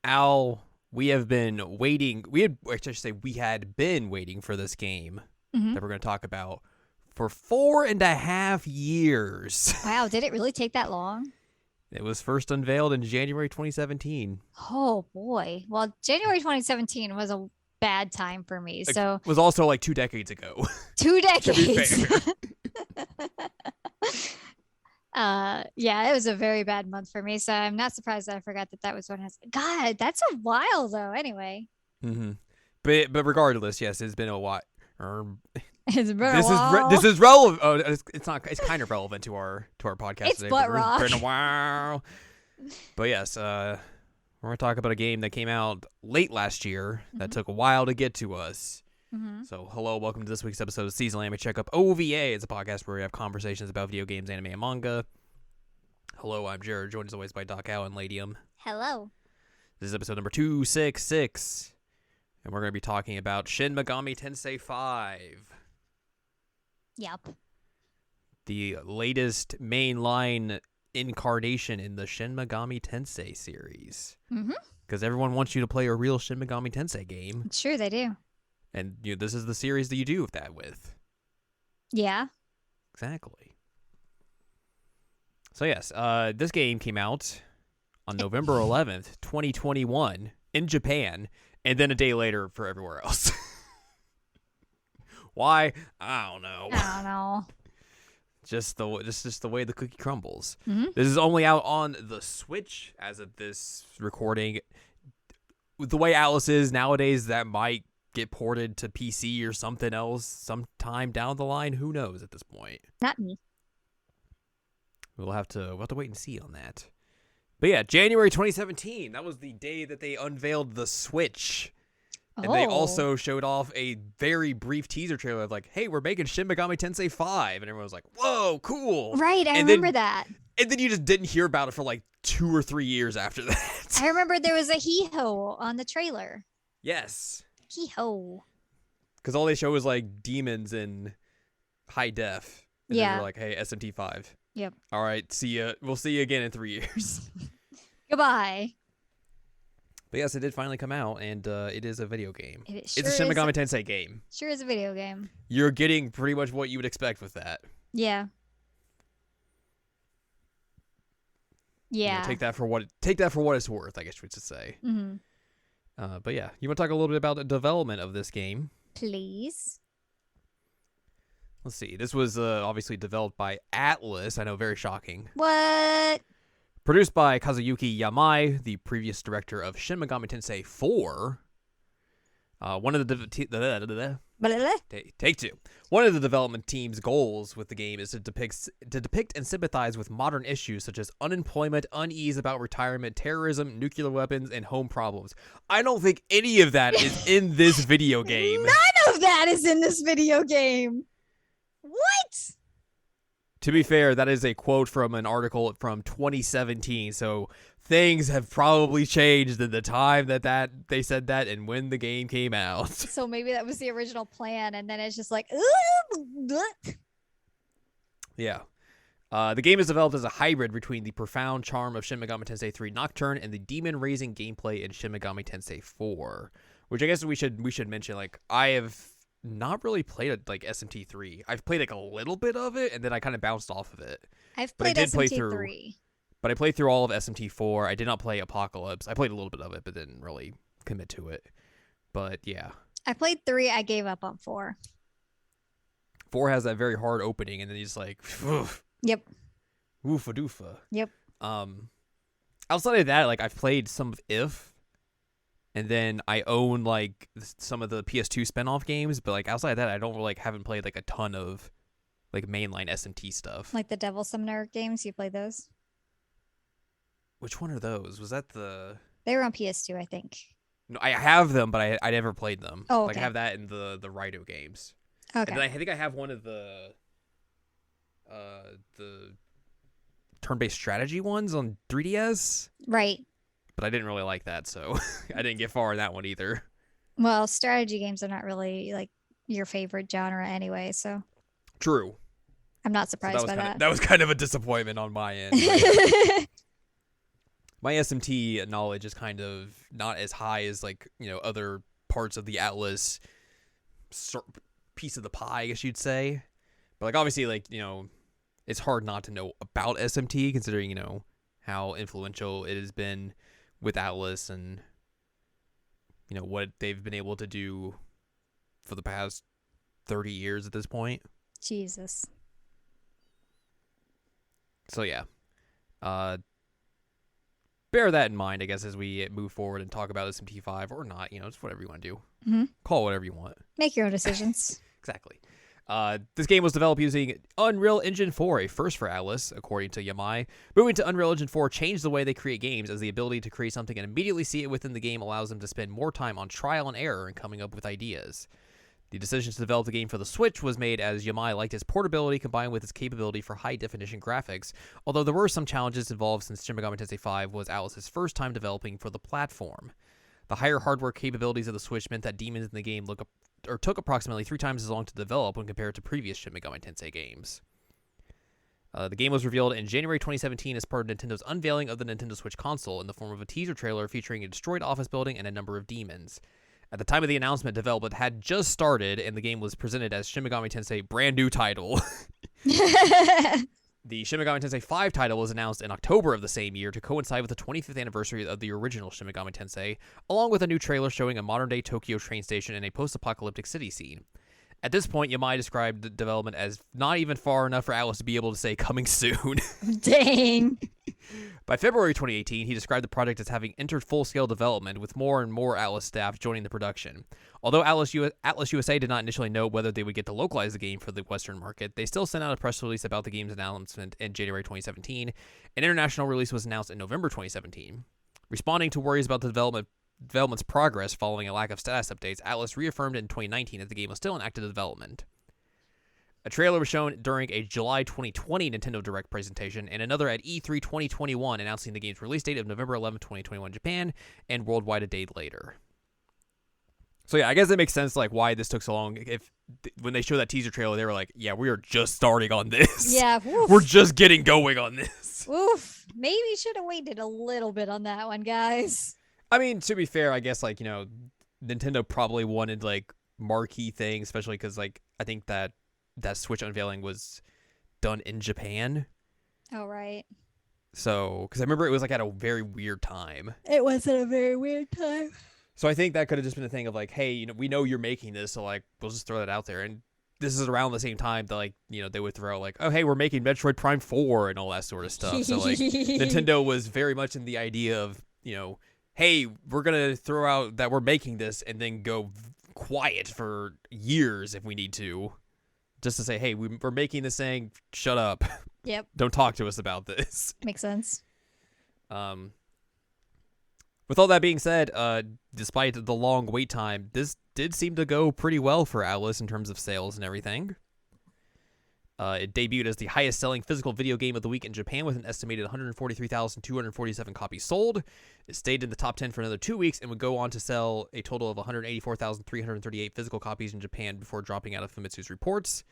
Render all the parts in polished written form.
Al, we have been waiting. We had been waiting for this game that we're going to talk about for 4.5 years. Wow, did it really take that long? It was first unveiled in January 2017. Oh boy. Well, January 2017 was a bad time for me. So it was also like 2 decades ago. 2 decades. To be fair. Yeah, it was a very bad month for me. So I'm not surprised that I forgot that was when I was. God, that's a while though. Anyway. Mm-hmm. But regardless, yes, it's been a while. It's been a while. This is relevant. Oh, it's not. It's kind of relevant to our podcast it's today. Butt Rock. It's been a while. But yes, we're gonna talk about a game that came out late last year that took a while to get to us. So, hello, welcome to this week's episode of Seasonal Anime Checkup OVA. It's a podcast where we have conversations about video games, anime, and manga. Hello, I'm Jared, joined as always by Doc Al and Ladium. Hello. This is episode number 266, and we're going to be talking about Shin Megami Tensei 5. Yep. The latest mainline incarnation in the Shin Megami Tensei series. Because everyone wants you to play a real Shin Megami Tensei game. Sure, they do. And this is the series that you do that with. Yeah. Exactly. So yes, this game came out on November 11th, 2021 in Japan, and then a day later for everywhere else. Why? I don't know. Just the way the cookie crumbles. This is only out on the Switch as of this recording. With the way Atlas is nowadays, that might get ported to PC or something else sometime down the line. Who knows at this point? Not me. We'll have to wait and see on that. But yeah, January 2017. That was the day that they unveiled the Switch. And they also showed off a very brief teaser trailer of like, hey, we're making Shin Megami Tensei 5. And everyone was like, whoa, cool. Right, I remember that. And then you just didn't hear about it for like 2 or 3 years after that. I remember there was a hee-ho on the trailer. Yes. Hee-ho. Because all they show is like demons in high def. And then we're like, hey, SMT 5. Yep. All right, see ya. We'll see you again in 3 years. Goodbye. But yes, it did finally come out, and it is a video game. It's a Shin Megami Tensei game. Sure is a video game. You're getting pretty much what you would expect with that. Yeah. Yeah. Take that for what it's worth, I guess we should say. But yeah, you want to talk a little bit about the development of this game? Please. Let's see. This was obviously developed by Atlas. I know, very shocking. What? Produced by Kazuyuki Yamai, the previous director of Shin Megami Tensei 4. One of the Take two. One of the development team's goals with the game is to depict and sympathize with modern issues such as unemployment, unease about retirement, terrorism, nuclear weapons, and home problems. I don't think any of that is in this video game. None of that is in this video game. What? To be fair, that is a quote from an article from 2017, so things have probably changed in the time that they said that and when the game came out. So maybe that was the original plan, and then it's just like, yeah. The game is developed as a hybrid between the profound charm of Shin Megami Tensei 3 Nocturne and the demon-raising gameplay in Shin Megami Tensei 4, which I guess we should mention. Like, I have not really played like SMT3. I've played like a little bit of it, and then I kind of bounced off of it. I've played SMT3. But I played through all of SMT4. I did not play Apocalypse. I played a little bit of it, but didn't really commit to it. But yeah. I played 3. I gave up on 4. 4 has that very hard opening, and then he's like, oof. Yep. Oofa doofa. Yep. Outside of that, like, I've played some of If, and then I own like some of the PS2 spinoff games, but like outside of that, I don't really haven't played like a ton of like mainline SMT stuff. Like the Devil Summoner games, you played those? Which one are those? Was that the? They were on PS2, I think. No, I have them, but I never played them. Oh, okay. Like I have that in the Raito games. Okay. And then I think I have one of the turn-based strategy ones on 3DS. Right. But I didn't really like that, so I didn't get far in that one either. Well, strategy games are not really like your favorite genre anyway, so. True. I'm not surprised by that. That was kind of a disappointment on my end. my SMT knowledge is kind of not as high as like, other parts of the Atlas piece of the pie, I guess you'd say. But like obviously like, it's hard not to know about SMT considering, how influential it has been with Atlas and what they've been able to do for the past 30 years at this point. Jesus. So yeah. Bear that in mind, I guess, as we move forward and talk about SMT5 or not, it's whatever you want to do. Mm-hmm. Call it whatever you want. Make your own decisions. Exactly. This game was developed using Unreal Engine 4, a first for Atlas, according to Yamai. Moving to Unreal Engine 4 changed the way they create games, as the ability to create something and immediately see it within the game allows them to spend more time on trial and error and coming up with ideas. The decision to develop the game for the Switch was made as Yamai liked its portability combined with its capability for high-definition graphics, although there were some challenges involved since Shin Megami Tensei 5 was Atlas's first time developing for the platform. The higher hardware capabilities of the Switch meant that demons in the game took approximately 3 times as long to develop when compared to previous Shin Megami Tensei games. The game was revealed in January 2017 as part of Nintendo's unveiling of the Nintendo Switch console in the form of a teaser trailer featuring a destroyed office building and a number of demons. At the time of the announcement, development had just started, and the game was presented as Shin Megami Tensei brand new title. The Shin Megami Tensei 5 title was announced in October of the same year to coincide with the 25th anniversary of the original Shin Megami Tensei, along with a new trailer showing a modern-day Tokyo train station and a post-apocalyptic city scene. At this point, Yamai described the development as not even far enough for Atlas to be able to say coming soon. Dang. By February 2018, he described the project as having entered full-scale development, with more and more Atlas staff joining the production. Although Atlas USA did not initially know whether they would get to localize the game for the Western market, they still sent out a press release about the game's announcement in January 2017. An international release was announced in November 2017. Responding to worries about the development's progress following a lack of status updates, Atlas reaffirmed in 2019 that the game was still in active development. A trailer was shown during a July 2020 Nintendo Direct presentation, and another at E3 2021 announcing the game's release date of November 11, 2021 in Japan, and worldwide a day later. So yeah, I guess it makes sense like why this took so long. When they showed that teaser trailer, they were like, yeah, we are just starting on this. Yeah. Woof. We're just getting going on this. Oof. Maybe should have waited a little bit on that one, guys. I mean, to be fair, I guess like, Nintendo probably wanted like marquee things, especially because like I think that Switch unveiling was done in Japan. Oh, right. So, because I remember it was like at a very weird time. It was at a very weird time. So I think that could have just been a thing of like, hey, we know you're making this, so like we'll just throw that out there. And this is around the same time that like, they would throw like, oh, hey, we're making Metroid Prime 4 and all that sort of stuff. So like Nintendo was very much in the idea of, hey, we're going to throw out that we're making this and then go quiet for years if we need to. Just to say, hey, we're making this thing, shut up. Yep. Don't talk to us about this. Makes sense. With all that being said, despite the long wait time, this did seem to go pretty well for Atlas in terms of sales and everything. It debuted as the highest-selling physical video game of the week in Japan with an estimated 143,247 copies sold. It stayed in the top 10 for another 2 weeks and would go on to sell a total of 184,338 physical copies in Japan before dropping out of Famitsu's reports.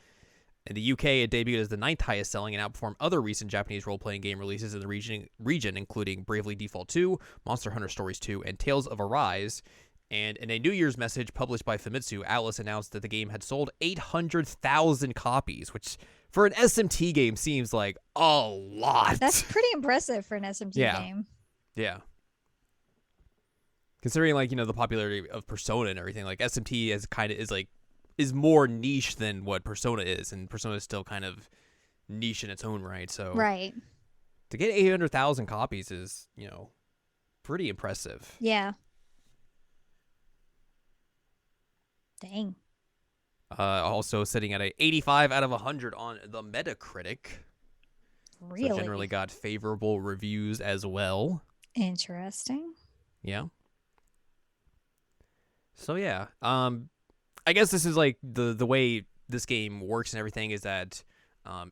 In the UK, it debuted as the 9th highest-selling and outperformed other recent Japanese role-playing game releases in the region, including Bravely Default 2, Monster Hunter Stories 2, and Tales of Arise. And in a New Year's message published by Famitsu, Atlas announced that the game had sold 800,000 copies, which for an SMT game seems like a lot. That's pretty impressive for an SMT game. Yeah. Considering like, the popularity of Persona and everything, like SMT is more niche than what Persona is, and Persona is still kind of niche in its own right. So right. To get 800,000 copies is, pretty impressive. Yeah. Dang. Also sitting at a 85 out of 100 on the Metacritic. Really? So generally got favorable reviews as well. Interesting. Yeah. So yeah. I guess this is like the way this game works and everything is that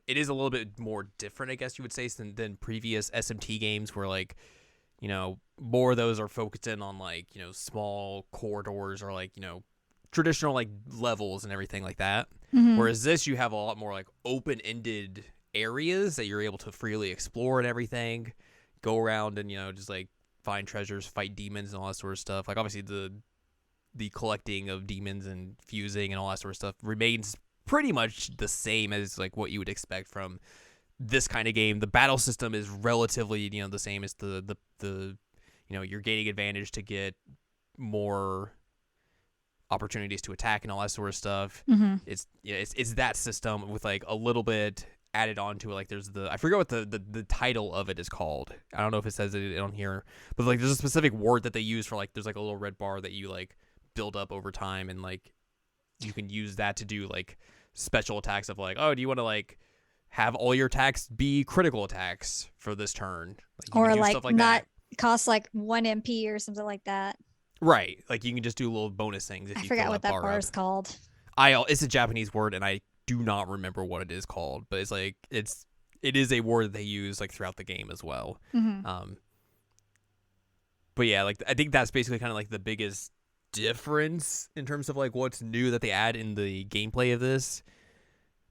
it is a little bit more different, I guess you would say, than previous SMT games where like, more of those are focused in on like, small corridors or like, traditional like levels and everything like that. Mm-hmm. Whereas this, you have a lot more like open-ended areas that you're able to freely explore and everything. go around and just like find treasures, fight demons, and all that sort of stuff. Like obviously the collecting of demons and fusing and all that sort of stuff remains pretty much the same as like what you would expect from this kind of game. The battle system is relatively the same as the you're gaining advantage to get more opportunities to attack and all that sort of stuff. Mm-hmm. It's that system with like a little bit added on to it. Like there's I forget what the title of it is called. I don't know if it says it on here, but like there's a specific word that they use for like there's like a little red bar that you like build up over time, and like you can use that to do like special attacks of like, oh, do you want to like have all your attacks be critical attacks for this turn, like, or like stuff like not that. Cost like 1 MP or something like that. Right, like you can just do little bonus things if I you forgot fill what that bar is called. It's a Japanese word and I do not remember what it is called, but it's like it is a word that they use like throughout the game as well. Mm-hmm. But yeah, like I think that's basically kind of like the biggest difference in terms of like what's new that they add in the gameplay of this,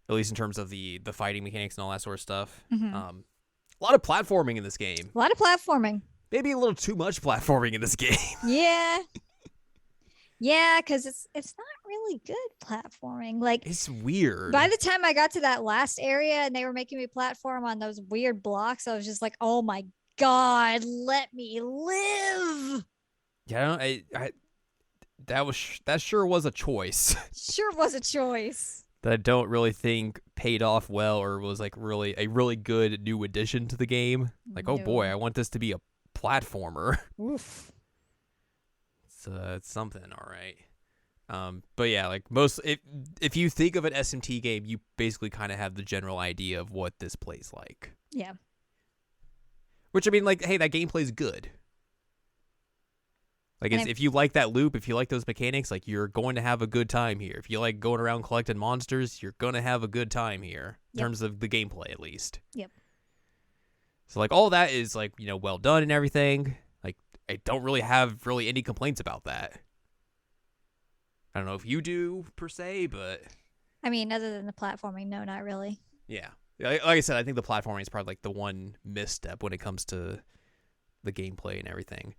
at least in terms of the fighting mechanics and all that sort of stuff. Mm-hmm. A lot of platforming in this game. A lot of platforming. Maybe a little too much platforming in this game. Yeah. Yeah, because it's not really good platforming. Like it's weird. By the time I got to that last area and they were making me platform on those weird blocks, I was just like, oh my God, let me live. Yeah, that sure was a choice. Sure was a choice. That I don't really think paid off well or was like really a really good new addition to the game. Like, oh boy, I want this to be a platformer. Oof. It's something, all right. But yeah, like if you think of an SMT game, you basically kind of have the general idea of what this plays like. Yeah. Which I mean, like, hey, that gameplay is good. Like, if you like that loop, if you like those mechanics, like, you're going to have a good time here. If you like going around collecting monsters, you're going to have a good time here, in terms of the gameplay, at least. Yep. So, like, all that is, like, well done and everything. Like, I don't really have any complaints about that. I don't know if you do, per se, but... I mean, other than the platforming, no, not really. Yeah. Like I said, I think the platforming is probably, like, the one misstep when it comes to the gameplay and everything.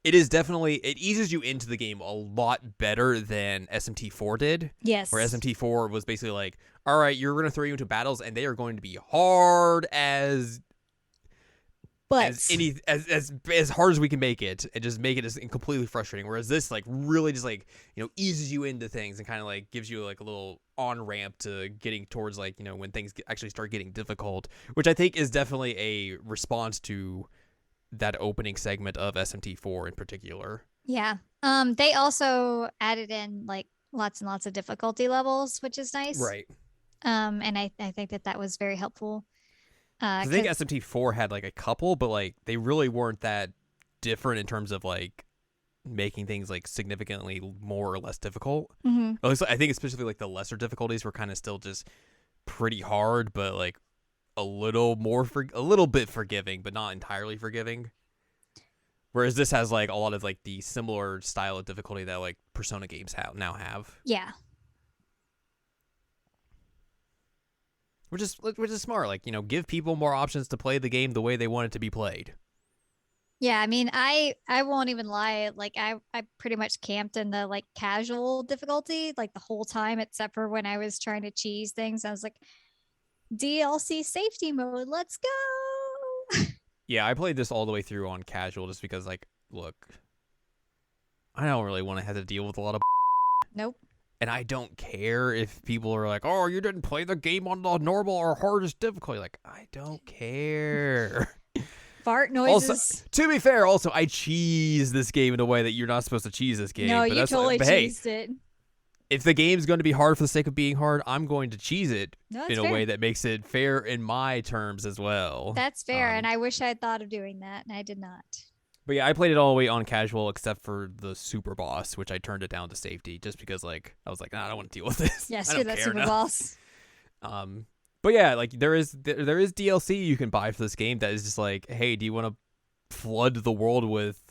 It is definitely, it eases you into the game a lot better than SMT4 did. Yes. Where SMT4 was basically like, all right, you're going to throw you into battles and they are going to be hard as hard as we can make it, and just make it as completely frustrating. Whereas this like really just like, eases you into things and kind of like gives you like a little on ramp to getting towards like, when things actually start getting difficult, which I think is definitely a response to that opening segment of SMT4 in particular. Yeah. They also added in like lots and lots of difficulty levels, which is nice. Right. And I think that was very helpful. I think SMT4 had like a couple, but like they really weren't that different in terms of like making things like significantly more or less difficult. Mm-hmm. At least I think especially like the lesser difficulties were kind of still just pretty hard, but like a little bit forgiving, but not entirely forgiving. Whereas this has like a lot of like the similar style of difficulty that like Persona games now have. Yeah. Which is smart. Like, give people more options to play the game the way they want it to be played. Yeah, I mean, I won't even lie. Like, I pretty much camped in the like casual difficulty like the whole time, except for when I was trying to cheese things. I was like, DLC safety mode, let's go. Yeah, I played this all the way through on casual just because, like, look, I don't really want to have to deal with a lot of Nope. And I don't care if people are like, oh, you didn't play the game on the normal or hardest difficulty. Like, I don't care. Fart noises. Also, to be fair, also, I cheese this game in a way that you're not supposed to cheese this game. No, but you that's totally cheesed it. If the game's going to be hard for the sake of being hard, I'm going to cheese it in a fair. way that makes it fair in my terms as well. That's fair, and I wish I had thought of doing that, and I did not. But yeah, I played it all the way on casual except for the super boss, which I turned it down to safety just because like I was like, nah, I don't want to deal with this. Yeah, screw that super boss. But yeah, like there is DLC you can buy for this game that is just like, hey, do you want to flood the world with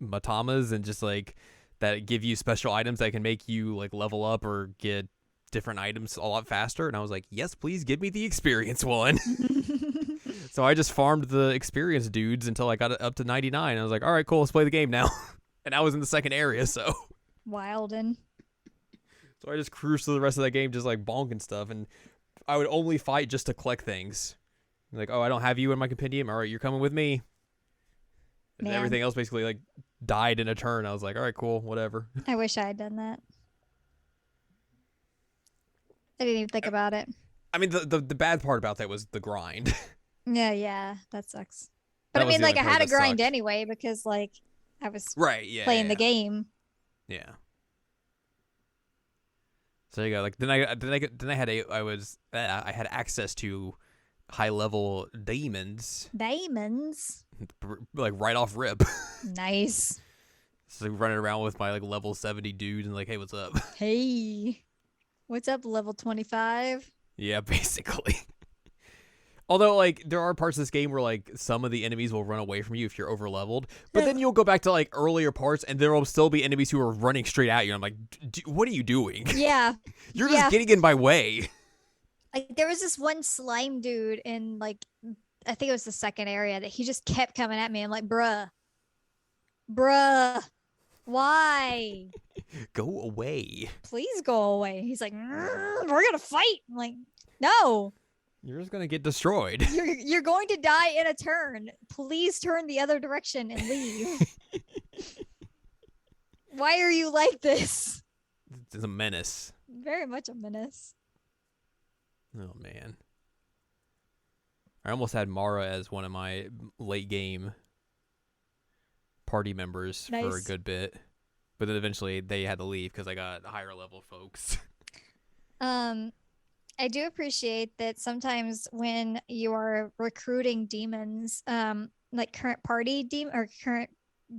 matamas and just like that give you special items that can make you like level up or get different items a lot faster? And I was like, yes, please give me the experience one. So I just farmed the experienced dudes until I got it up to 99. I was like, all right, cool, let's play the game now. And I was in the second area, so. Wildin'. So I just cruised through the rest of that game just like bonking stuff, and I would only fight just to collect things. Like, oh, I don't have you in my compendium. All right, you're coming with me. And everything else basically like died in a turn. I was like, all right, cool, whatever. I wish I had done that. I didn't even think about it. I mean, the bad part about that was the grind. Yeah, that sucks. But I mean, like, I had to grind anyway because, like, I was playing the game. Yeah. So there you go. Like then I had access to high level demons. Diamonds. Like right off rip. Nice. So running around with my like level 70 dude and like, hey, what's up? Hey, what's up, level 25? Yeah, basically. Although, like, there are parts of this game where, like, some of the enemies will run away from you if you're over-leveled. But then you'll go back to, like, earlier parts, and there will still be enemies who are running straight at you. I'm like, what are you doing? Yeah. You're just getting in my way. Like, there was this one slime dude in, like, I think it was the second area that he just kept coming at me. I'm like, bruh, why? Go away. Please go away. He's like, we're going to fight. I'm like, no. You're just gonna get destroyed. You're going to die in a turn. Please turn the other direction and leave. Why are you like this? It's a menace. Very much a menace. Oh man. I almost had Mara as one of my late game party members for a good bit. But then eventually they had to leave because I got higher level folks. I do appreciate that sometimes when you are recruiting demons, like current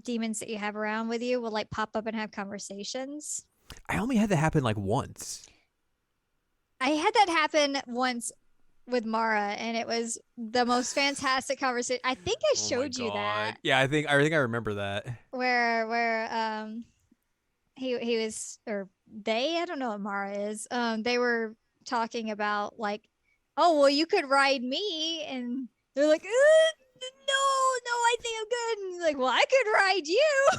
demons that you have around with you will like pop up and have conversations. I only had that happen like once. I had that happen once with Mara, and it was the most fantastic conversation. I think I showed you that. Yeah, I think I remember that. Where he was, or they, I don't know what Mara is. They were talking about like, oh well, you could ride me, and they're like, no, I think I'm good. And like, well, I could ride you.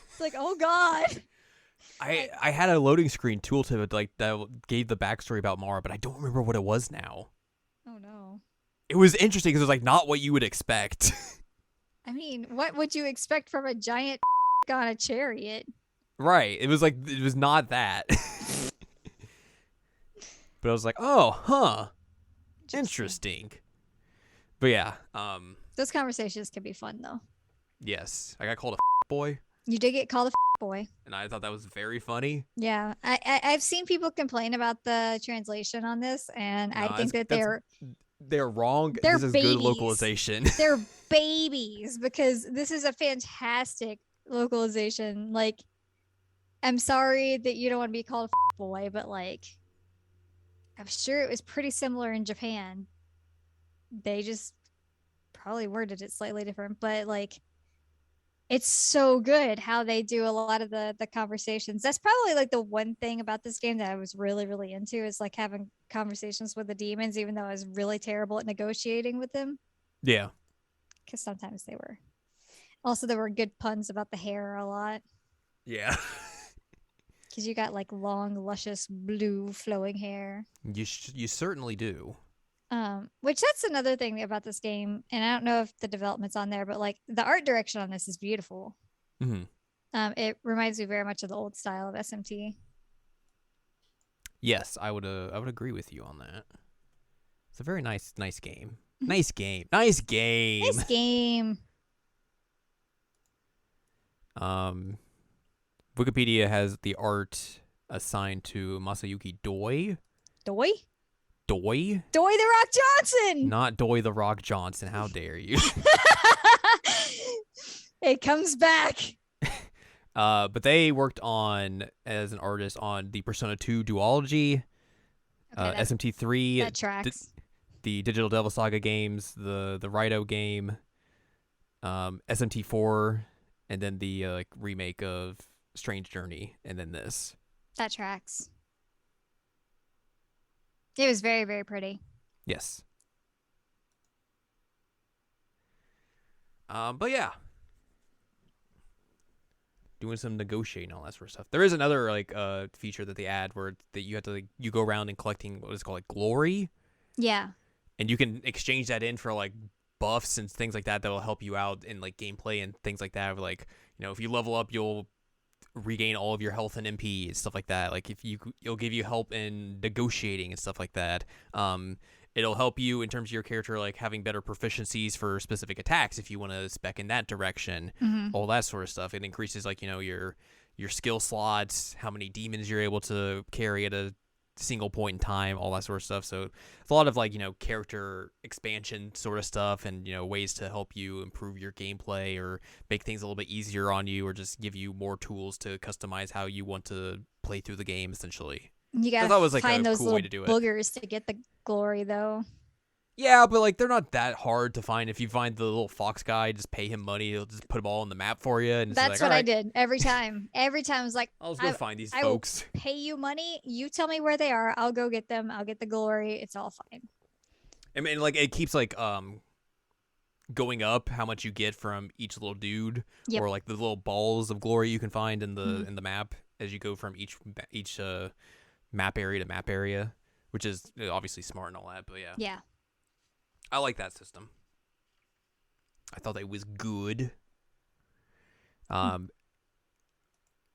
It's like, oh god. I had a loading screen tooltip like that gave the backstory about Mara, but I don't remember what it was now. Oh no. It was interesting because it was like not what you would expect. I mean, what would you expect from a giant on a chariot? Right. It was not that. But I was like, oh, huh. Interesting. But yeah. Those conversations can be fun, though. Yes. I got called a boy. You did get called a boy. And I thought that was very funny. Yeah. I've seen people complain about the translation on this, and I think that they're wrong. They're this is babies. Good localization. They're babies because this is a fantastic localization. Like, I'm sorry that you don't want to be called a boy, but like, I'm sure it was pretty similar in Japan. They just probably worded it slightly different, but like, it's so good how they do a lot of the conversations. That's probably like the one thing about this game that I was really, really into is like having conversations with the demons, even though I was really terrible at negotiating with them. Yeah. Because sometimes they were. Also, there were good puns about the hair a lot. Yeah. Because you got like long, luscious, blue flowing hair. You certainly do. Which that's another thing about this game, and I don't know if the development's on there, but like the art direction on this is beautiful. Mm-hmm. It reminds me very much of the old style of SMT. Yes, I would agree with you on that. It's a very nice game. Nice game. Nice game. Nice game. Wikipedia has the art assigned to Masayuki Doi. Doi? Doi? Doi the Rock Johnson! Not Doi the Rock Johnson. How dare you? It comes back. But they worked on, as an artist, on the Persona 2 duology, SMT3, that tracks. The Digital Devil Saga games, the Raito game, SMT4, and then the remake of Strange Journey, and then this. That tracks. It was very, very pretty. Yes. But yeah, doing some negotiating, all that sort of stuff. There is another like feature that they add where that you have to you go around and collecting what is called like glory. Yeah. And you can exchange that in for like buffs and things like that will help you out in like gameplay and things like that. Like, if you level up, you'll regain all of your health and MP and stuff like that. Like if it'll give you help in negotiating and stuff like that. It'll help you in terms of your character, like having better proficiencies for specific attacks if you want to spec in that direction, all that sort of stuff. It increases like, your skill slots, how many demons you're able to carry at a single point in time, all that sort of stuff. So it's a lot of like, character expansion sort of stuff and, ways to help you improve your gameplay or make things a little bit easier on you or just give you more tools to customize how you want to play through the game, essentially. You gotta find those little boogers to get the glory, though. Yeah, but like they're not that hard to find. If you find the little fox guy, just pay him money. He'll just put them all on the map for you. And that's what I did every time. Every time I was like, I'll just go find these folks. I will pay you money. You tell me where they are. I'll go get them. I'll get the glory. It's all fine. I mean, like it keeps like going up how much you get from each little dude, or like the little balls of glory you can find in the map as you go from each map area to map area, which is obviously smart and all that. But yeah. Yeah. I like that system. I thought it was good. Go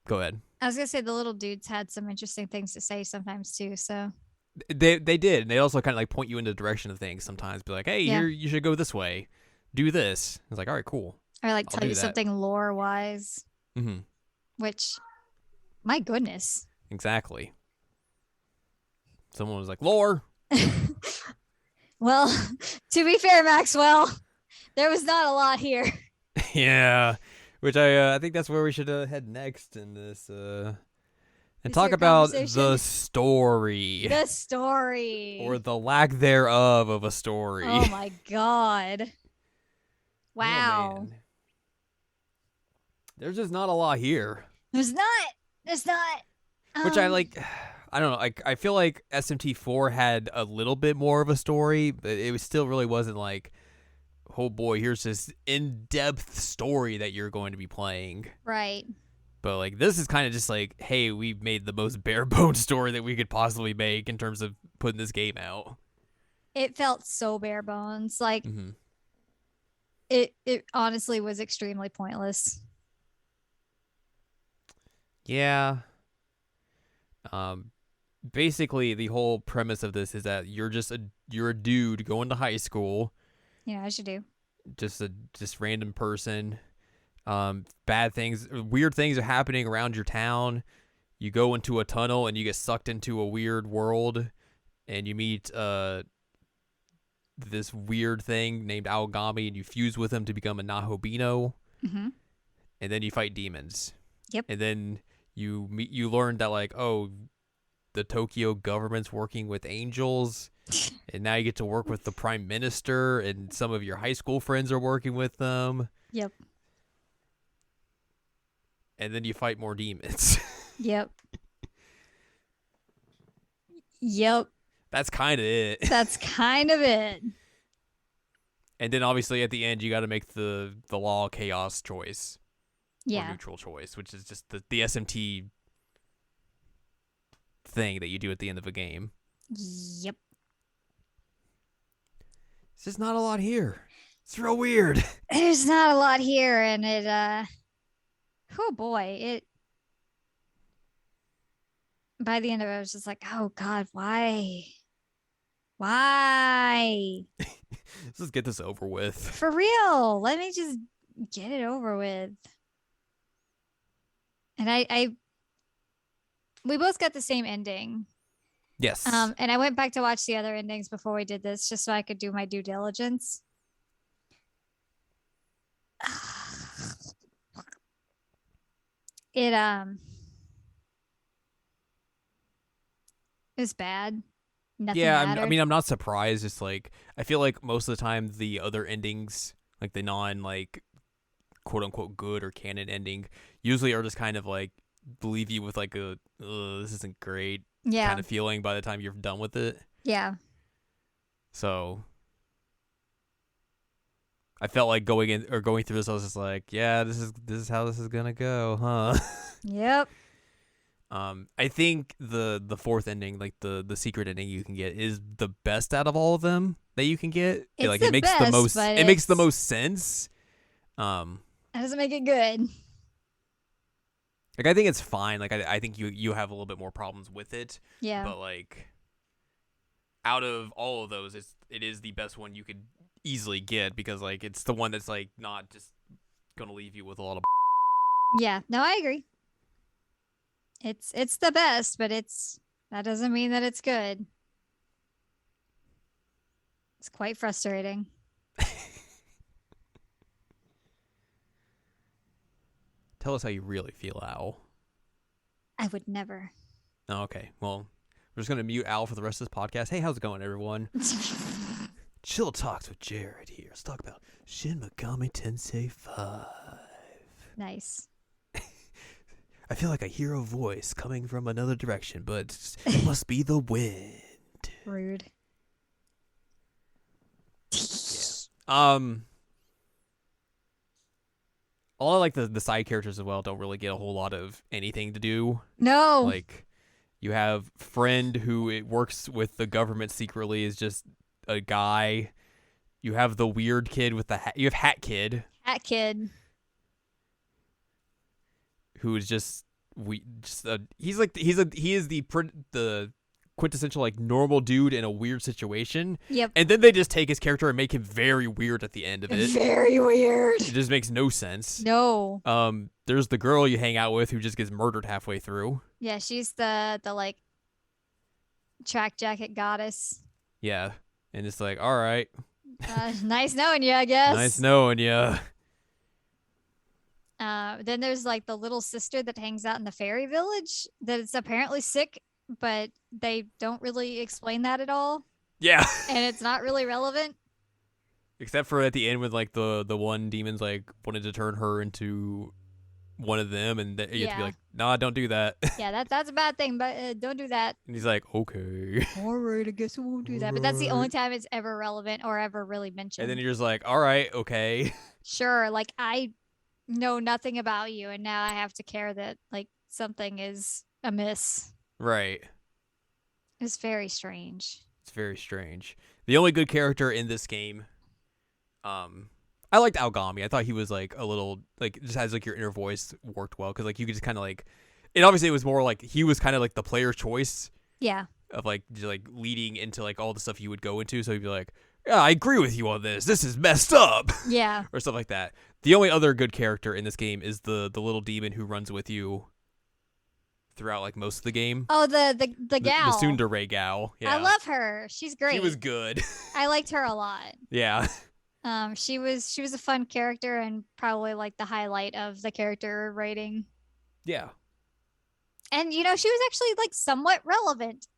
ahead. I was gonna say the little dudes had some interesting things to say sometimes too. So they did, and they also kind of like point you in the direction of things sometimes. Be like, hey, here you should go this way. Do this. It's like, all right, cool. Or like tell you something lore wise. Mm-hmm. Which, my goodness. Exactly. Someone was like, lore. Well, to be fair, Maxwell, there was not a lot here. Yeah, which I think that's where we should head next in this and talk about the story. The story. Or the lack thereof of a story. Oh my god. Wow. Oh, there's just not a lot here. There's not. Which I like. I don't know. I feel like SMT4 had a little bit more of a story, but it still really wasn't like, oh boy, here's this in-depth story that you're going to be playing. Right. But like this is kind of just like, hey, we made the most bare bones story that we could possibly make in terms of putting this game out. It felt so bare bones. Like it honestly was extremely pointless. Yeah. Basically the whole premise of this is that you're a dude going to high school. Yeah, as you do. Just random person. Bad things, weird things are happening around your town. You go into a tunnel and you get sucked into a weird world, and you meet this weird thing named Aogami, and you fuse with him to become a Nahobino. And then you fight demons. Yep. And then you learn that like, oh, the Tokyo government's working with angels, and now you get to work with the prime minister, and some of your high school friends are working with them. Yep. And then you fight more demons. Yep. Yep. That's kind of it. That's kind of it. And then obviously at the end you got to make the law chaos choice. Yeah. Or neutral choice, which is just the SMT thing that you do at the end of a game. Yep. It's just not a lot here. It's real weird. There's not a lot here, and it oh boy, by the end of it I was just like, oh god, why Let's just get this over with. For real, let me just get it over with. And we both got the same ending. Yes. And I went back to watch the other endings before we did this, just so I could do my due diligence. It was bad. Nothing mattered. I mean, I'm not surprised. It's like I feel like most of the time the other endings, like the non like quote unquote good or canon ending, usually are just kind of like leave you with like a this isn't great kind of feeling by the time you're done with it. Yeah. So I felt like going through this. I was just like, yeah, this is how this is gonna go, huh? Yep. I think the fourth ending, like the secret ending you can get, is the best out of all of them that you can get. It's It makes best, the most. but It makes the most sense. That doesn't make it good. Like I think it's fine. Like I think you have a little bit more problems with it. Yeah. But like, out of all of those, it is the best one you could easily get because like it's the one that's like not just gonna leave you with a lot of. Yeah. No, I agree. It's the best, but that doesn't mean that it's good. It's quite frustrating. Tell us how you really feel, Al. I would never. Oh, okay. Well, we're just going to mute Al for the rest of this podcast. Hey, how's it going, everyone? Chill Talks with Jared here. Let's talk about Shin Megami Tensei 5. Nice. I feel like I hear a voice coming from another direction, but it must be the wind. Rude. Yeah. All like the side characters as well don't really get a whole lot of anything to do. No. Like, you have friend who it works with the government secretly is just a guy. You have the weird kid with the hat. You have Hat Kid. Hat Kid. Who is just he is the quintessential like normal dude in a weird situation. Yep. And then they just take his character and make him very weird at the end of it. Very weird. It just makes no sense. No. There's the girl you hang out with who just gets murdered halfway through. Yeah, she's the like track jacket goddess. Yeah. And it's like, all right. Nice knowing you, I guess. Nice knowing you. Then there's like the little sister that hangs out in the fairy village that is apparently sick, but they don't really explain that at all. Yeah. And it's not really relevant. Except for at the end when like the one demon's like wanted to turn her into one of them, and you have to be like, nah, don't do that. Yeah, that's a bad thing, but don't do that. And he's like, okay. All right, I guess I won't do that. But that's the only time it's ever relevant or ever really mentioned. And then you're just like, all right, okay. Sure, like I know nothing about you, and now I have to care that like something is amiss. Right. It's very strange. It's very strange. The only good character in this game, I liked Algami. I thought he was like a little like just has like your inner voice worked well because like you could just kind of like it. Obviously, it was more like he was kind of like the player choice. Yeah. Of like just like leading into like all the stuff you would go into. So he'd be like, yeah, I agree with you on this. This is messed up. Yeah. Or stuff like that. The only other good character in this game is the little demon who runs with you throughout like most of the game. Oh, the gal. The tsundere gal. Yeah. I love her. She's great. She was good. I liked her a lot. Yeah. She was a fun character and probably like the highlight of the character rating. Yeah. And she was actually like somewhat relevant.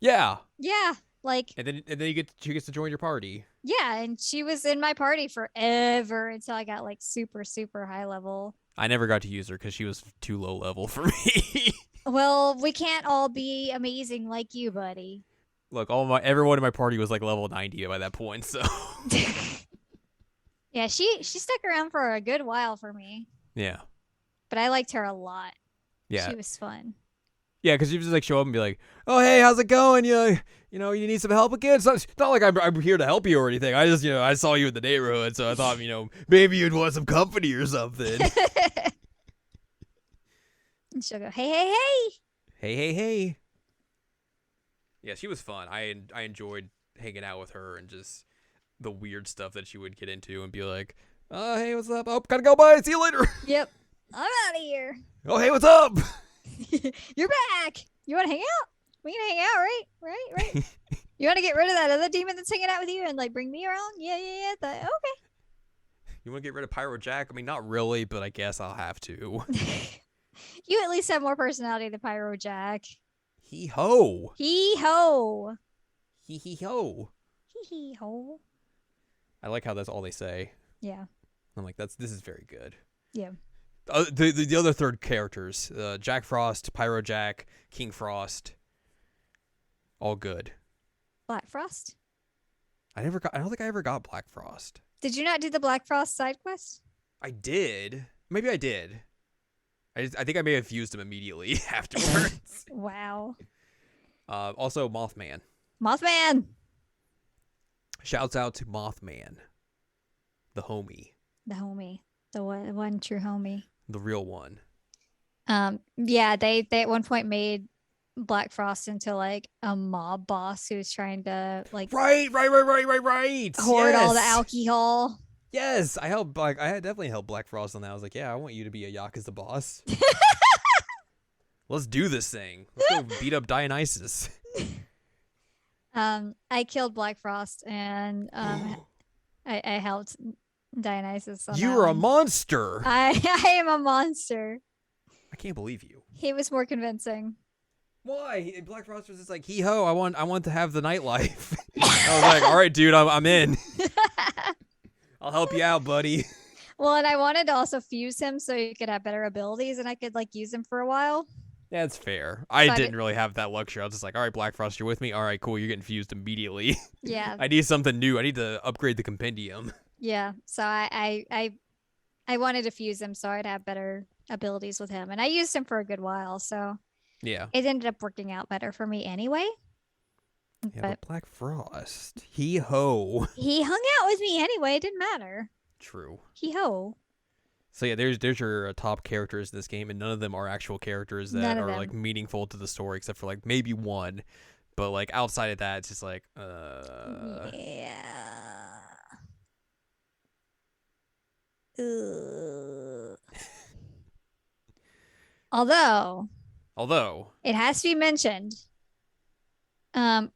Yeah. Yeah. Like and then she gets to join your party. Yeah, and she was in my party forever until I got like super, super high level. I never got to use her because she was too low level for me. Well, we can't all be amazing like you, buddy. Look, everyone in my party was like level 90 by that point, so yeah, she stuck around for a good while for me. Yeah. But I liked her a lot. Yeah. She was fun. Yeah, because you just like show up and be like, "Oh, hey, how's it going? You need some help again?" It's not like I'm here to help you or anything. I just, I saw you in the neighborhood, so I thought, maybe you'd want some company or something. And she'll go, "Hey, hey, hey, hey, hey, hey." Yeah, she was fun. I enjoyed hanging out with her and just the weird stuff that she would get into and be like, "Hey, what's up? Oh, gotta go. Bye. See you later." Yep, I'm out of here. Oh, hey, what's up? You're back. You want to hang out? We can hang out, right? You want to get rid of that other demon that's hanging out with you and like bring me around? Yeah. Okay. You want to get rid of Pyro Jack? I mean, not really, but I guess I'll have to. You at least have more personality than Pyro Jack. Hee ho. Hee ho. Hee hee ho. Hee ho. I like how that's all they say. Yeah. I'm like, this is very good. Yeah. The other third characters, Jack Frost, Pyro Jack, King Frost, all good. Black Frost? I don't think I ever got Black Frost. Did you not do the Black Frost side quest? I did. Maybe I did. I think I may have fused him immediately afterwards. Wow. Also, Mothman. Mothman. Shouts out to Mothman, the homie, The homie, the one true homie. the real one. Yeah, they at one point made Black Frost into like a mob boss who was trying to like Right. hoard all the alcohol. Yes, I helped. Like, I had definitely helped Black Frost on that. I was like, yeah, I want you to be a Yakuza boss. Let's do this thing. Let's go beat up Dionysus. I killed Black Frost and I helped Dionysus. On You're a monster. I am a monster. I can't believe you. He was more convincing. Why? Black Frost was just like, hee ho, I want to have the nightlife. I was like, all right, dude, I'm in. I'll help you out, buddy. Well, and I wanted to also fuse him so he could have better abilities and I could like use him for a while. Yeah, that's fair. I didn't really have that luxury. I was just like, all right, Black Frost, you're with me? All right, cool. You're getting fused immediately. Yeah. I need something new. I need to upgrade the compendium. Yeah. So I wanted to fuse him so I'd have better abilities with him. And I used him for a good while. So yeah, it ended up working out better for me anyway. Yeah, but Black Frost, he ho. He hung out with me anyway. It didn't matter. True. He ho. So yeah, there's your top characters in this game, and none of them are actual characters that are like meaningful to the story, except for like maybe one. But like outside of that, it's just like yeah. Although it has to be mentioned,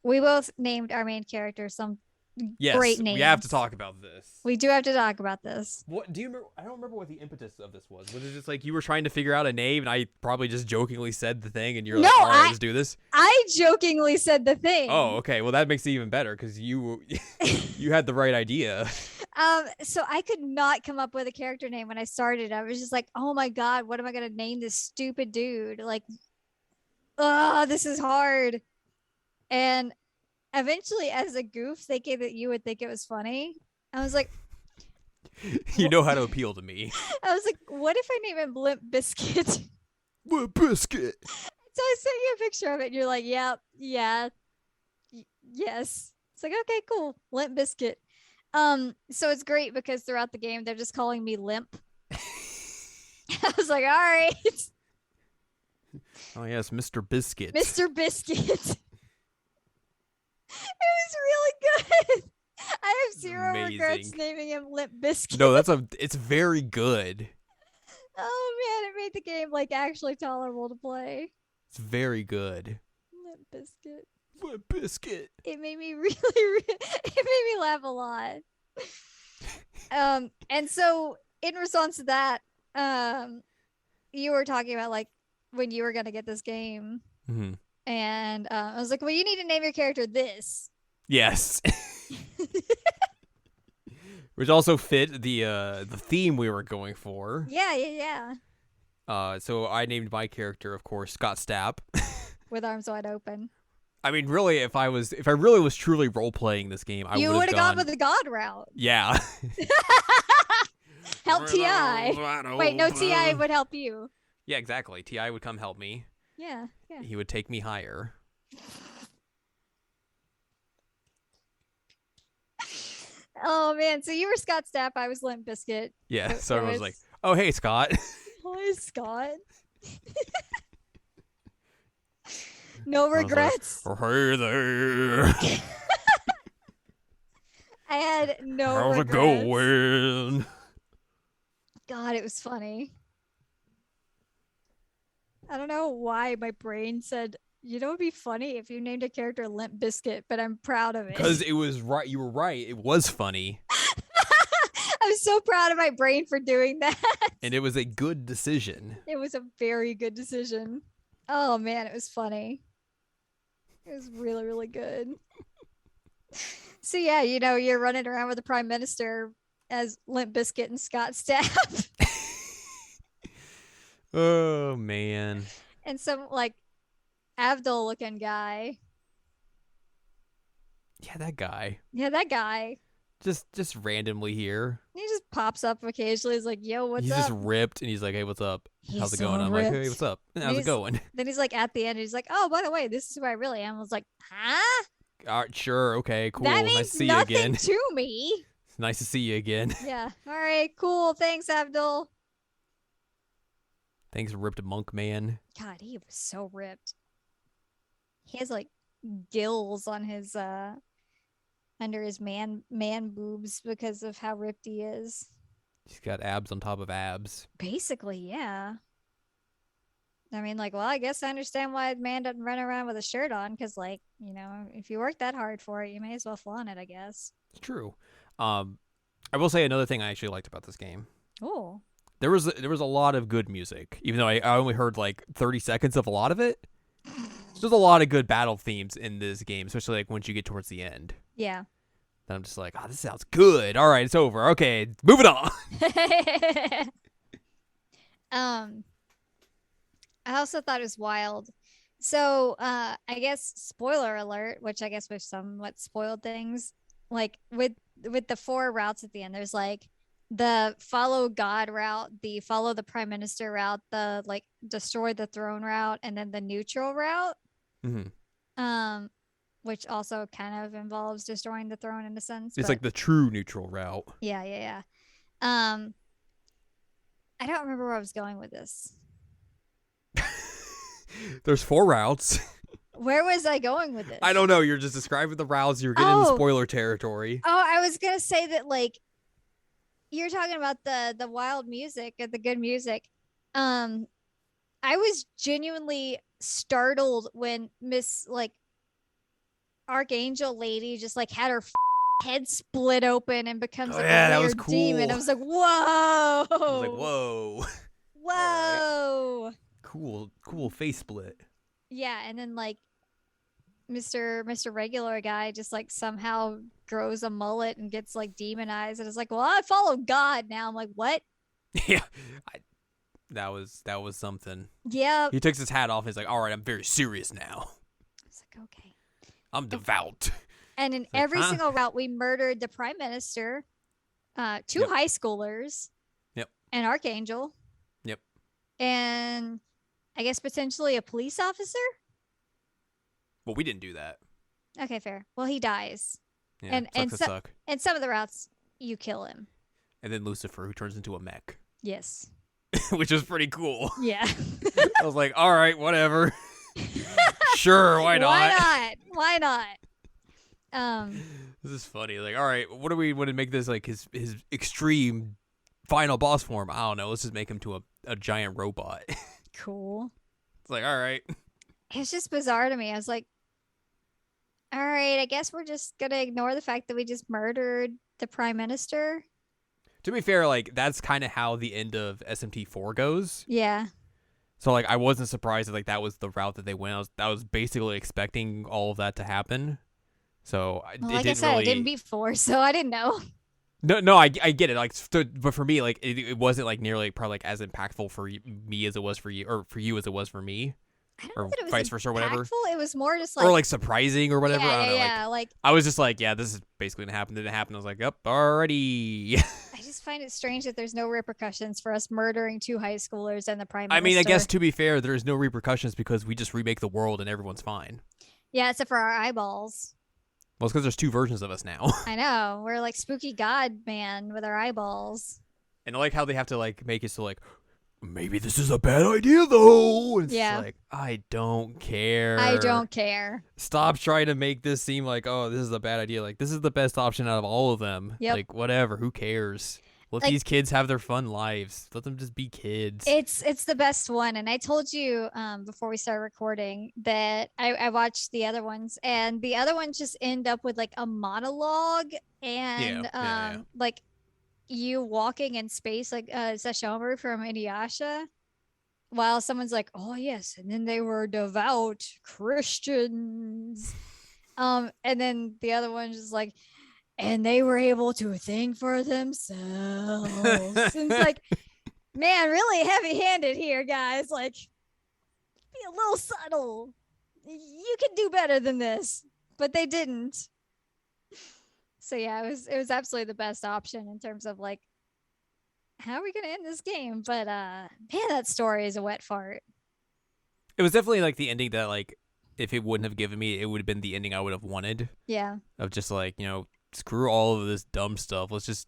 we both named our main character some great names. We have to talk about this. We do have to talk about this. What do you remember? I don't remember what the impetus of this was. Was it just like you were trying to figure out a name, and I probably just jokingly said the thing, and you're like, "All right, let's do this." I jokingly said the thing. Oh, okay. Well, that makes it even better because you had the right idea. So I could not come up with a character name when I started. I was just like, "Oh my god, what am I gonna name this stupid dude?" Like, this is hard. And eventually, as a goof, thinking that you would think it was funny, I was like, you know how to appeal to me. I was like, what if I name him Limp Biscuit? Limp Biscuit. So I sent you a picture of it, and you're like, yes. It's like, okay, cool, Limp Biscuit. So it's great because throughout the game, they're just calling me Limp. I was like, all right. Oh yes, Mr. Biscuit. Mr. Biscuit. It was really good. I have zero regrets naming him Limp Biscuit. No, it's very good. Oh man, it made the game like actually tolerable to play. It's very good. Limp Biscuit. Limp Biscuit. It made me it made me laugh a lot. And so in response to that, you were talking about like when you were gonna get this game. Mm-hmm. And I was like, well, you need to name your character this. Yes. Which also fit the theme we were going for. Yeah. So I named my character, of course, Scott Stapp. With arms wide open. I mean, really, if I really was truly role playing this game, I would have gone with the God route. Yeah. Help T.I. Wait, no, T.I. would help you. Yeah, exactly. T.I. would come help me. Yeah. He would take me higher. Oh man, so you were Scott Stapp, I was Limp Biscuit. Yeah, so everyone's like, "Oh, hey, Scott." Hi, Scott. No regrets. Like, hey there. I had no How's regrets. it going? God, it was funny. I don't know why my brain said, you know, it'd be funny if you named a character Limp Biscuit, but I'm proud of it. Because it was right. You were right. It was funny. I'm so proud of my brain for doing that. And it was a good decision. It was a very good decision. Oh, man, it was funny. It was really, really good. So, yeah, you know, you're running around with the Prime Minister as Limp Biscuit and Scott Stapp. Oh, man. And some, like, Abdul-looking guy. Yeah, that guy. Yeah, that guy. Just randomly here. He just pops up occasionally. He's like, "Yo, what's He's up?" just ripped, and he's like, "Hey, what's up? He's How's it so going?" I'm like, "Hey, ripped. what's up? And How's it going?" Then he's like at the end, he's like, "Oh, by the way, this is who I really am." I was like, "Huh? All right, sure, okay, That cool. Nice means to see you again. nothing to me." It's nice to see you again. Yeah. All right. Cool. Thanks, Abdul. Thanks, ripped monk man. God, he was so ripped. He has like gills on his under his man boobs because of how ripped he is. He's got abs on top of abs. Basically, yeah. I mean, like, well, I guess I understand why a man doesn't run around with a shirt on, because, like, if you work that hard for it, you may as well flaunt it, I guess. It's true. I will say another thing I actually liked about this game. Oh. There was a lot of good music, even though I only heard like 30 seconds of a lot of it. There's a lot of good battle themes in this game, especially like once you get towards the end. Yeah. Then I'm just like, oh, this sounds good. All right, it's over. Okay, moving on. I also thought it was wild. So, I guess spoiler alert, which I guess we've somewhat spoiled things. Like with the 4 routes at the end, there's like the follow God route, the follow the Prime Minister route, the like destroy the throne route, and then the neutral route. Mm-hmm. Which also kind of involves destroying the throne in a sense. It's like the true neutral route. Yeah. I don't remember where I was going with this. There's 4 routes. Where was I going with this? I don't know. You're just describing the routes. You're getting into spoiler territory. Oh, I was gonna say that, like, you're talking about the wild music and the good music. I was genuinely startled when Miss like Archangel lady just like had her head split open and becomes like a weird cool. demon. I was like, whoa! I was like, whoa, whoa, right. Cool face split. Yeah, and then like Mr. Regular Guy just like somehow grows a mullet and gets like demonized, and it's like, well, I follow God now. I'm like, what? Yeah, that was something. Yeah. He takes his hat off. And he's like, all right, I'm very serious now. I was like, okay. I'm devout. And in every single route, we murdered the Prime Minister, 2 high schoolers, an Archangel, and I guess potentially a police officer. Well, we didn't do that. Okay, fair. Well, he dies. Yeah, and some of the routes, you kill him. And then Lucifer, who turns into a mech. Yes. Which was pretty cool. Yeah. I was like, all right, whatever. Sure, why not? Why not? This is funny. Like, all right, what do we want to make this like his extreme final boss form? I don't know. Let's just make him to a giant robot. Cool. It's like, all right. It's just bizarre to me. I was like, all right, I guess we're just gonna ignore the fact that we just murdered the Prime Minister. To be fair, like that's kind of how the end of SMT4 goes. Yeah. So like I wasn't surprised that like that was the route that they went. I was basically expecting all of that to happen. So like I said, I didn't beat 4, so I didn't know. No, I get it. Like, but for me, like it wasn't like nearly probably like as impactful for me as it was for you, or for you as it was for me. I don't know that it was vice versa or whatever. It was more just like, or like surprising or whatever. I don't know. Yeah. Like I was just like, yeah, this is basically gonna happen. Did it happen? I was like, yep, already. I just find it strange that there's no repercussions for us murdering 2 high schoolers and the Prime Minister. I mean, I guess to be fair, there's no repercussions because we just remake the world and everyone's fine. Yeah, except for our eyeballs. Well, it's because there's 2 versions of us now. I know. We're like spooky God man with our eyeballs. And I like how they have to like make it so like, maybe this is a bad idea though. And it's just like, I don't care. I don't care. Stop trying to make this seem like, oh, this is a bad idea. Like, this is the best option out of all of them. Yep. Like, whatever. Who cares? Let these kids have their fun lives. Let them just be kids. It's the best one. And I told you before we started recording that I watched the other ones, and the other ones just end up with like a monologue and like you walking in space like Sesshomaru from Inuyasha, while someone's like, oh yes, and then they were devout Christians, and then the other one's just like, and they were able to think for themselves. And it's like, man, really heavy-handed here, guys. Like, be a little subtle. You can do better than this, but they didn't. So yeah, it was absolutely the best option in terms of like, how are we gonna end this game? But man, that story is a wet fart. It was definitely like the ending that like if it wouldn't have given me, it would have been the ending I would have wanted. Yeah. Of just like, screw all of this dumb stuff. Let's just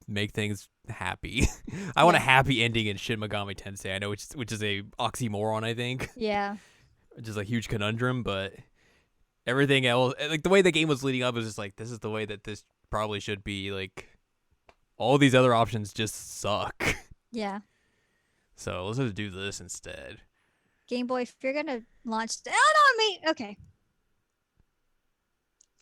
make things happy. I want a happy ending in Shin Megami Tensei. I know which is a oxymoron, I think. Yeah. Which is a huge conundrum, but everything else, like the way the game was leading up, was just like, this is the way that this probably should be. Like, all these other options just suck. Yeah. So let's just do this instead. Game Boy, if you're gonna launch, oh no, me. Okay.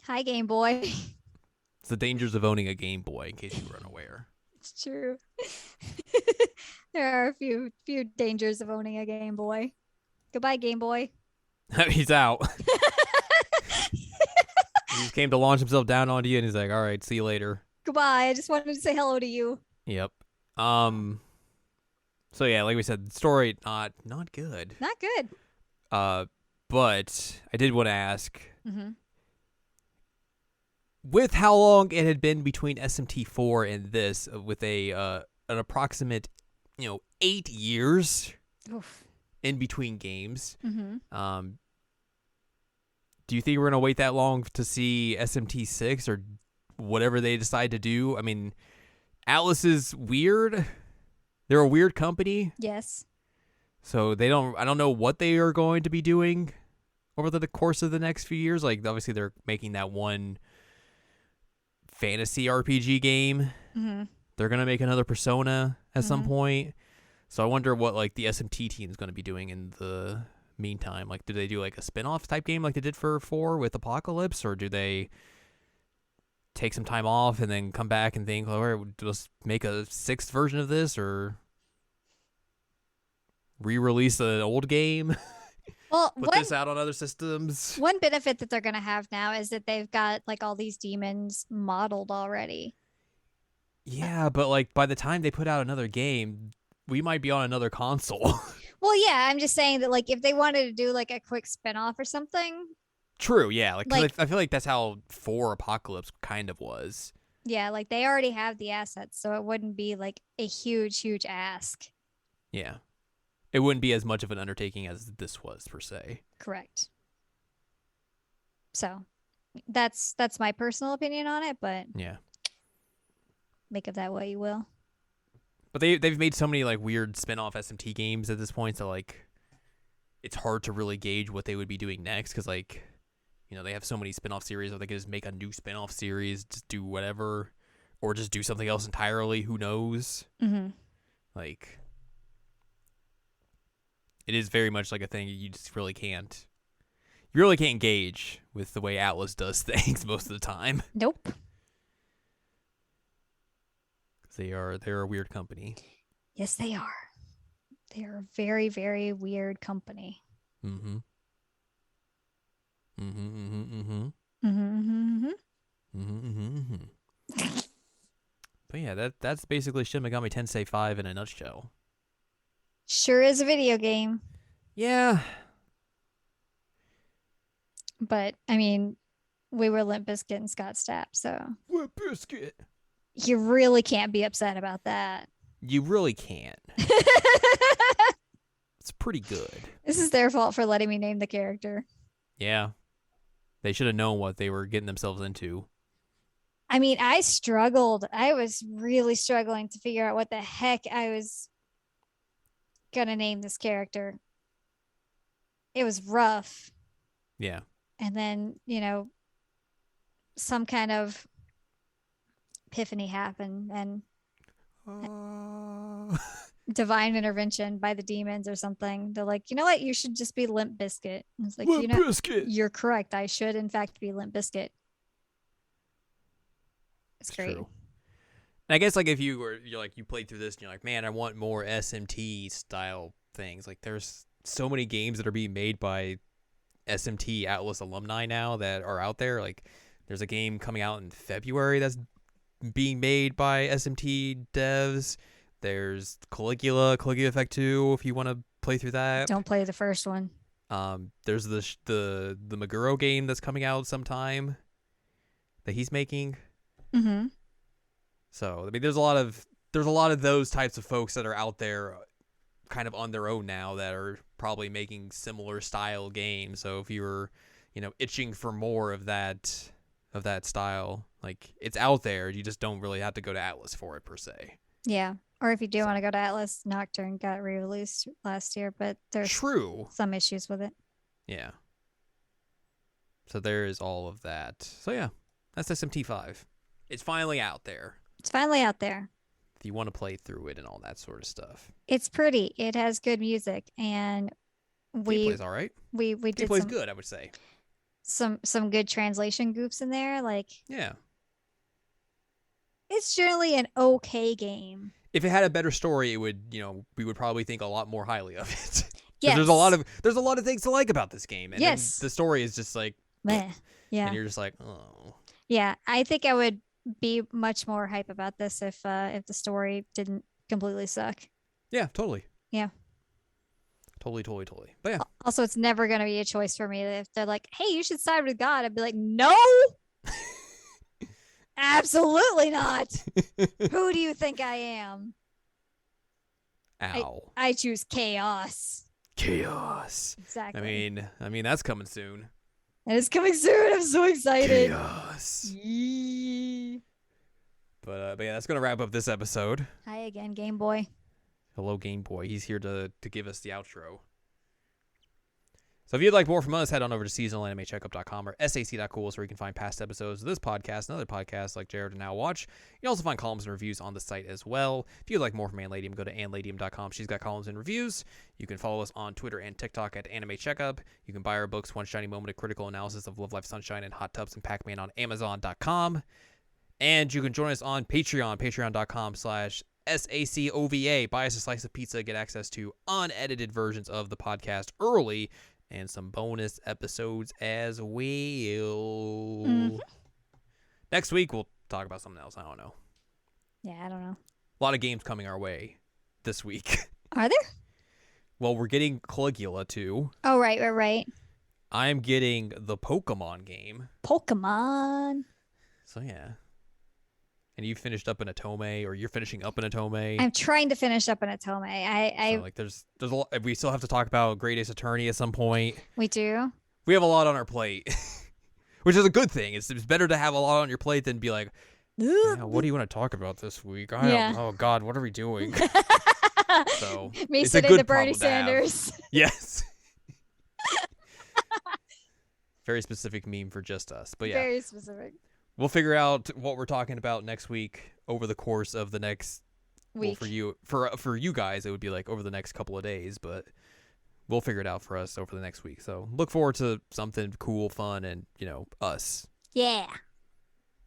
Hi, Game Boy. It's the dangers of owning a Game Boy, in case you were unaware. It's true. There are a few dangers of owning a Game Boy. Goodbye, Game Boy. He's out. He just came to launch himself down onto you, and he's like, all right, see you later. Goodbye. I just wanted to say hello to you. Yep. So yeah, like we said, the story not good. Not good. But I did want to ask, Mm-hmm. with how long it had been between SMT4 and this, with an approximate, 8 years Oof. in between games. Mm-hmm. Do you think we're gonna wait that long to see SMT6 or whatever they decide to do? I mean, Atlas is weird. They're a weird company. Yes. So I don't know what they are going to be doing over the course of the next few years. Like, obviously they're making that one fantasy RPG game. Mm-hmm. They're going to make another Persona at some point. So I wonder what like the SMT team is going to be doing in the meantime. Like, do they do like a spin-off type game like they did for 4 with Apocalypse, or do they take some time off and then come back and think, all right, let's make a 6th version of this, or re-release an old game? Well, put this out on other systems. One benefit that they're going to have now is that they've got like all these demons modeled already. Yeah, but like by the time they put out another game, we might be on another console. Well, yeah, I'm just saying that like if they wanted to do like a quick spin-off or something. True, yeah. Like I feel like that's how 4 Apocalypse kind of was. Yeah, like they already have the assets, so it wouldn't be like a huge ask. Yeah. It wouldn't be as much of an undertaking as this was, per se. Correct. So that's my personal opinion on it, but yeah, make of that what you will. But they've made so many like weird spin-off SMT games at this point, so like it's hard to really gauge what they would be doing next, because like, they have so many spin-off series, or they could just make a new spin-off series, just do whatever, or just do something else entirely. Who knows? Mm-hmm. Like, it is very much like a thing you just really can't. You really can't gauge with the way Atlas does things most of the time. Nope. They're a weird company. Yes, they are. They are a very, very weird company. Mm-hmm. Mm-hmm. Mm-hmm. Mm-hmm. Mm-hmm. Mm-hmm. Mm-hmm. Mm-hmm. But yeah, that's basically Shin Megami Tensei 5 in a nutshell. Sure is a video game. Yeah. But I mean, we were Limp Bizkit and Scott Stapp, so Limp Bizkit. You really can't be upset about that. You really can't. It's pretty good. This is their fault for letting me name the character. Yeah. They should have known what they were getting themselves into. I mean, I struggled. I was really struggling to figure out what the heck I was gonna name this character. It was rough. Yeah. And then, some kind of epiphany happened, and divine intervention by the demons or something. They're like, you know what? You should just be Limp Bizkit. And it's like, Limp Bizkit. You're correct. I should, in fact, be Limp Bizkit. It's great. True. And I guess like if you played through this and you're like, man, I want more SMT style things. Like, there's so many games that are being made by SMT Atlas alumni now that are out there. Like, there's a game coming out in February that's being made by SMT devs. There's Caligula Effect 2 if you want to play through that. Don't play the first one. There's the Meguro game that's coming out sometime that he's making. Mm-hmm. So I mean, there's a lot of those types of folks that are out there, kind of on their own now, that are probably making similar style games. So if you're, itching for more of that style, like, it's out there. You just don't really have to go to Atlas for it per se. Yeah. Or if you do want to go to Atlas, Nocturne got re-released last year, but there's some issues with it. Yeah. So there is all of that. So yeah, that's SMT5. It's finally out there. It's finally out there. If you want to play through it and all that sort of stuff. It's pretty. It has good music, and gameplay's all right. We did gameplay's good, I would say. Some good translation goofs in there, like, yeah. It's generally an okay game. If it had a better story, it would, we would probably think a lot more highly of it. Yes. There's a lot of things to like about this game, and yes, the story is just like, meh. Yeah, and you're just like, oh. Yeah, I think I would be much more hype about this if the story didn't completely suck. Yeah, totally. Yeah. Totally. But yeah. Also, it's never going to be a choice for me. If they're like, hey, you should side with God, I'd be like, no, absolutely not. Who do you think I am? Ow. I choose chaos. Chaos. Exactly. I mean that's coming soon. And it's coming soon. I'm so excited. Chaos. Yee. But yeah, that's going to wrap up this episode. Hi again, Game Boy. Hello, Game Boy. He's here to give us the outro. So if you'd like more from us, head on over to seasonalanimecheckup.com or sac.cool, where you can find past episodes of this podcast and other podcasts like Jared and Now Watch. You can also find columns and reviews on the site as well. If you'd like more from Anladium, go to anladium.com. She's got columns and reviews. You can follow us on Twitter and TikTok at Anime Checkup. You can buy our books, One Shiny Moment, A Critical Analysis of Love, Life, Sunshine, and Hot Tubs and Pac-Man on Amazon.com. And you can join us on Patreon, patreon.com/SACOVA. Buy us a slice of pizza, get access to unedited versions of the podcast early, and some bonus episodes as well. Mm-hmm. Next week, we'll talk about something else. I don't know. Yeah, I don't know. A lot of games coming our way this week. Are there? Well, we're getting Caligula, too. Oh, right. I'm getting the Pokemon game. Pokemon. So, yeah. And you finished up an Atome, or you're finishing up an Atome. I'm trying to finish up an Atome. There's a lot. We still have to talk about Great Ace Attorney at some point. We do. We have a lot on our plate, which is a good thing. It's better to have a lot on your plate than be like, yeah, what do you want to talk about this week? Oh God, what are we doing? So me it's sitting a good to Bernie Sanders. Yes. Very specific meme for just us, but yeah. Very specific. We'll figure out what we're talking about next week over the course of the next week. Well, for you guys, it would be like over the next couple of days, but we'll figure it out for us over the next week. So look forward to something cool, fun, and us. Yeah.